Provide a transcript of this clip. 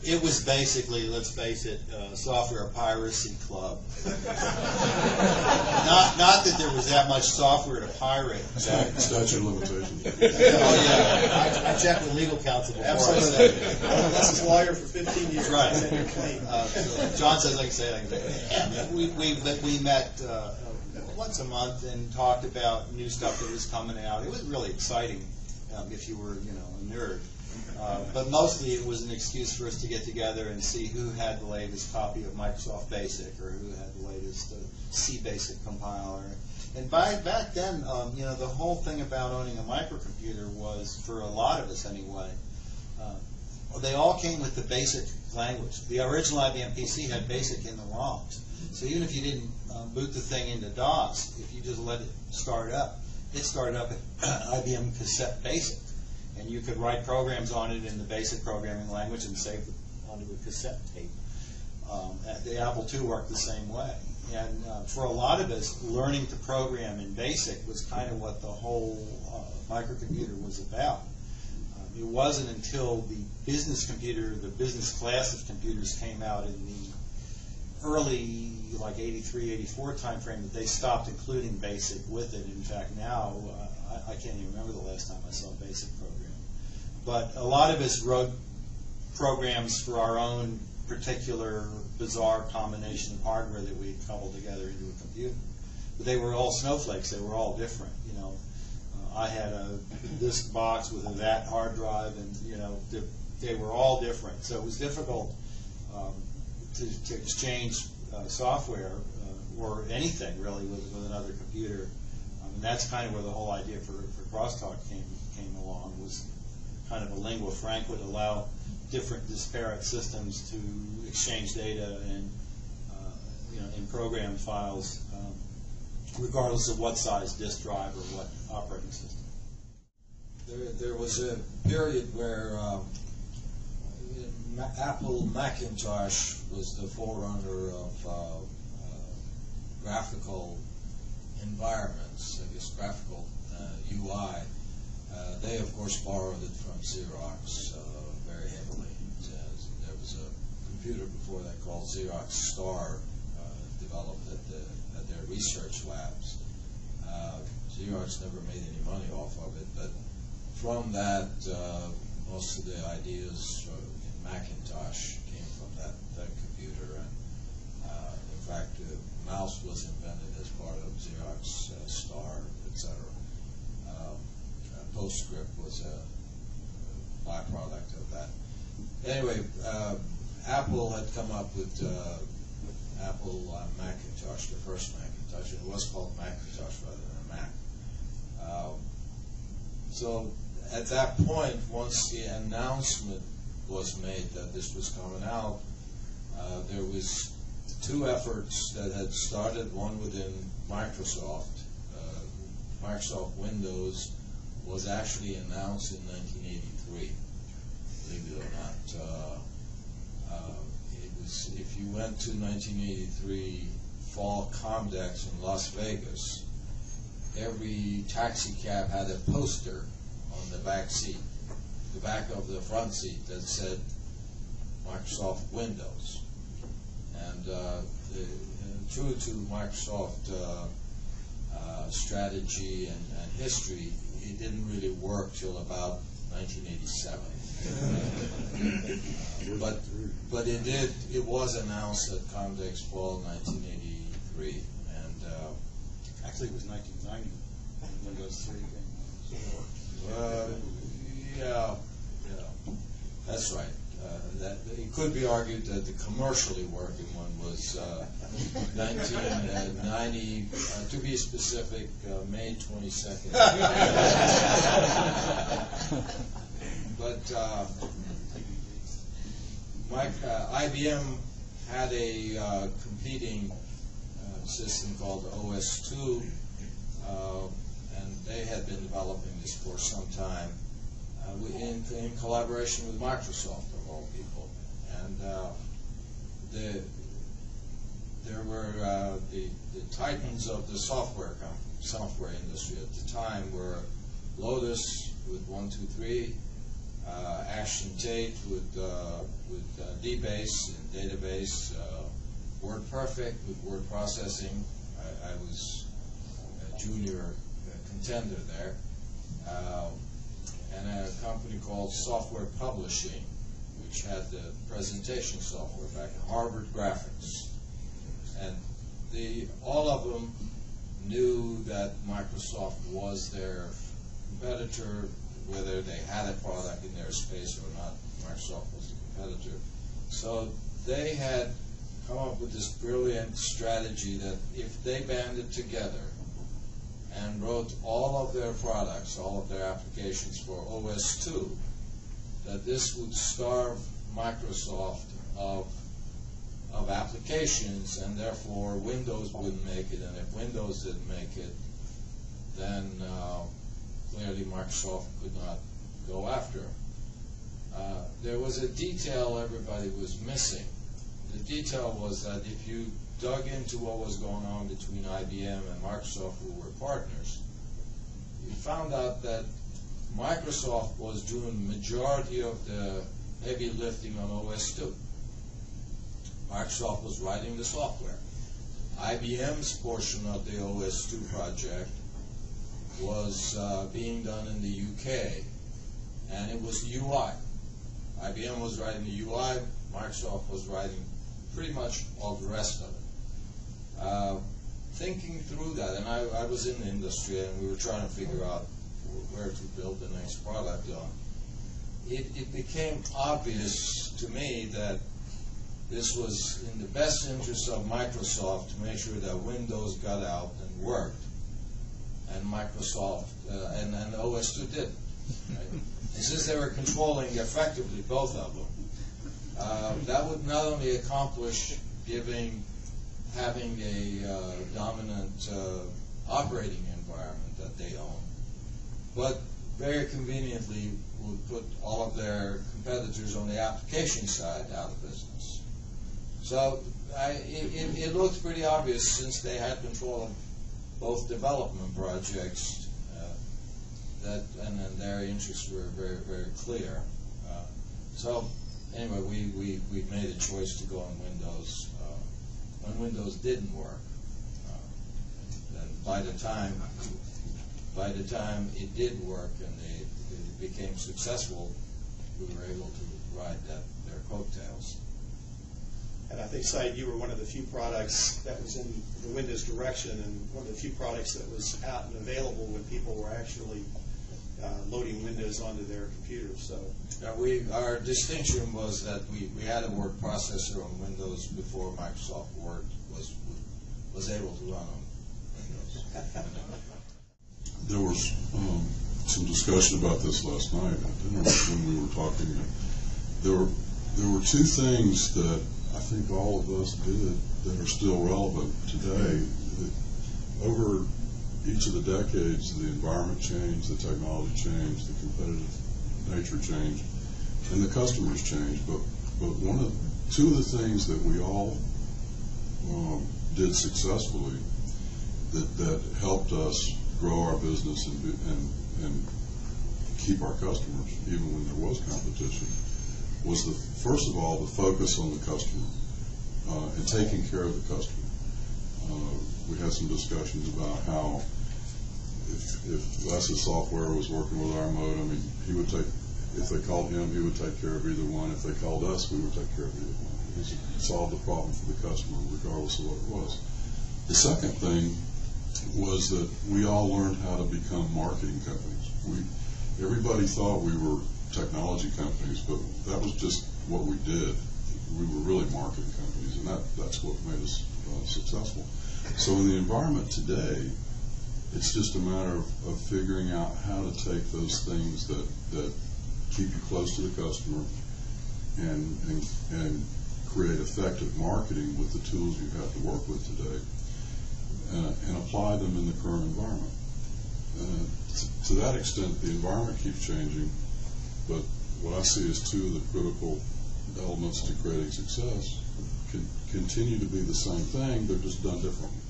It was basically, let's face it, software piracy club. Not that there was that much software to pirate. Statute of limitations. Oh yeah, I checked with legal counsel before. Absolutely. This is lawyer for 15 years. Right. So John says I can say it. We met once a month and talked about new stuff that was coming out. It was really exciting if you were, a nerd. But mostly it was an excuse for us to get together and see who had the latest copy of Microsoft Basic or who had the latest C Basic compiler. And back then, the whole thing about owning a microcomputer was, for a lot of us anyway, they all came with the BASIC language. The original IBM PC had BASIC in the ROMs. So even if you didn't boot the thing into DOS, if you just let it started up in IBM Cassette Basic. And you could write programs on it in the BASIC programming language and save them onto a cassette tape. The Apple II worked the same way. And for a lot of us, learning to program in BASIC was kind of what the whole microcomputer was about. It wasn't until the business computer, the business class of computers came out in the early, like 83, 84 time frame that they stopped including BASIC with it. In fact, now, I can't even remember the last time I saw a BASIC program. But a lot of us wrote programs for our own particular bizarre combination of hardware that we coupled together into a computer. But they were all snowflakes. They were all different. I had a disk box with a VAT hard drive, and they were all different. So it was difficult to exchange software or anything really with another computer. And that's kind of where the whole idea for Crosstalk came along. Was kind of a lingua franca would allow different disparate systems to exchange data and in program files, regardless of what size disk drive or what operating system. There was a period where Apple Macintosh was the forerunner of graphical environments, I guess graphical UI. They, of course, borrowed it from Xerox very heavily. There was a computer before that called Xerox Star, developed at their research labs. Xerox never made any money off of it, but from that, most of the ideas in Macintosh came from that computer. And in fact, the mouse was invented as part of Xerox Star, etc. PostScript was a byproduct of that. Anyway, Apple had come up with Apple Macintosh, the first Macintosh. It was called Macintosh rather than a Mac. So at that point, once the announcement was made that this was coming out, there was two efforts that had started, one within Microsoft. Microsoft Windows was actually announced in 1983, believe it or not. It was, if you went to 1983 Fall Comdex in Las Vegas, every taxi cab had a poster on the back seat, the back of the front seat, that said Microsoft Windows. And true to Microsoft strategy and history, it didn't really work till about 1987. But it was announced at Comdex Fall 1983, and actually it was 1990 when Windows 3 came out. yeah, that's right. It could be argued that the commercially working one was 1990, to be specific, May 22nd. But IBM had a competing system called OS2, and they had been developing this for some time in collaboration with Microsoft, of all people. And there were the titans of the software industry at the time were Lotus with 1, 2, 3, Ashton Tate with DBase and database, WordPerfect with word processing. I was a junior contender there. And a company called Software Publishing, which had the presentation software back in Harvard Graphics. And all of them knew that Microsoft was their competitor, whether they had a product in their space or not. Microsoft was the competitor. So they had come up with this brilliant strategy that if they banded together and wrote all of their products, all of their applications for OS/2, that this would starve Microsoft of applications, and therefore Windows wouldn't make it, and if Windows didn't make it, then clearly Microsoft could not go after. There was a detail everybody was missing. The detail was that if you dug into what was going on between IBM and Microsoft, who were partners, you found out that Microsoft was doing the majority of the heavy lifting on OS/2. Microsoft was writing the software. IBM's portion of the OS/2 project was being done in the UK, and it was UI. IBM was writing the UI, Microsoft was writing pretty much all the rest of it. Thinking through that, and I was in the industry and we were trying to figure out where to build the next product on, it became obvious to me that this was in the best interest of Microsoft to make sure that Windows got out and worked, and Microsoft and OS/2 didn't. Right? And since they were controlling effectively both of them, that would not only accomplish having a dominant operating environment that they own, but very conveniently would put all of their competitors on the application side out of business. So it looked pretty obvious, since they had control of both development projects, and then their interests were very, very clear. So anyway, we made a choice to go on Windows. When Windows didn't work, and by the time it did work and it became successful, we were able to ride their coattails. And I think, Syed, you were one of the few products that was in the Windows direction, and one of the few products that was out and available when people were actually loading Windows onto their computers. So our distinction was that we had a word processor on Windows before Microsoft Word was able to run on Windows. There was some discussion about this last night. I don't know when we were talking. There were two things that I think all of us did that are still relevant today. Over each of the decades, the environment changed, the technology changed, the competitive nature changed, and the customers changed. But two of the things that we all did successfully that helped us grow our business and keep our customers, even when there was competition, was first of all, the focus on the customer and taking care of the customer. We had some discussions about how if Les's software was working with our modem, he would if they called him, he would take care of either one. If they called us, we would take care of either one. He solved the problem for the customer, regardless of what it was. The second thing was that we all learned how to become marketing companies. Everybody thought we were technology companies, but that was just what we did. We were really marketing companies, and that's what made us successful. So in the environment today, it's just a matter of figuring out how to take those things that keep you close to the customer and create effective marketing with the tools you have to work with today and apply them in the current environment. To that extent, the environment keeps changing, but what I see as two of the critical elements to creating success continue to be the same thing, they're just done differently.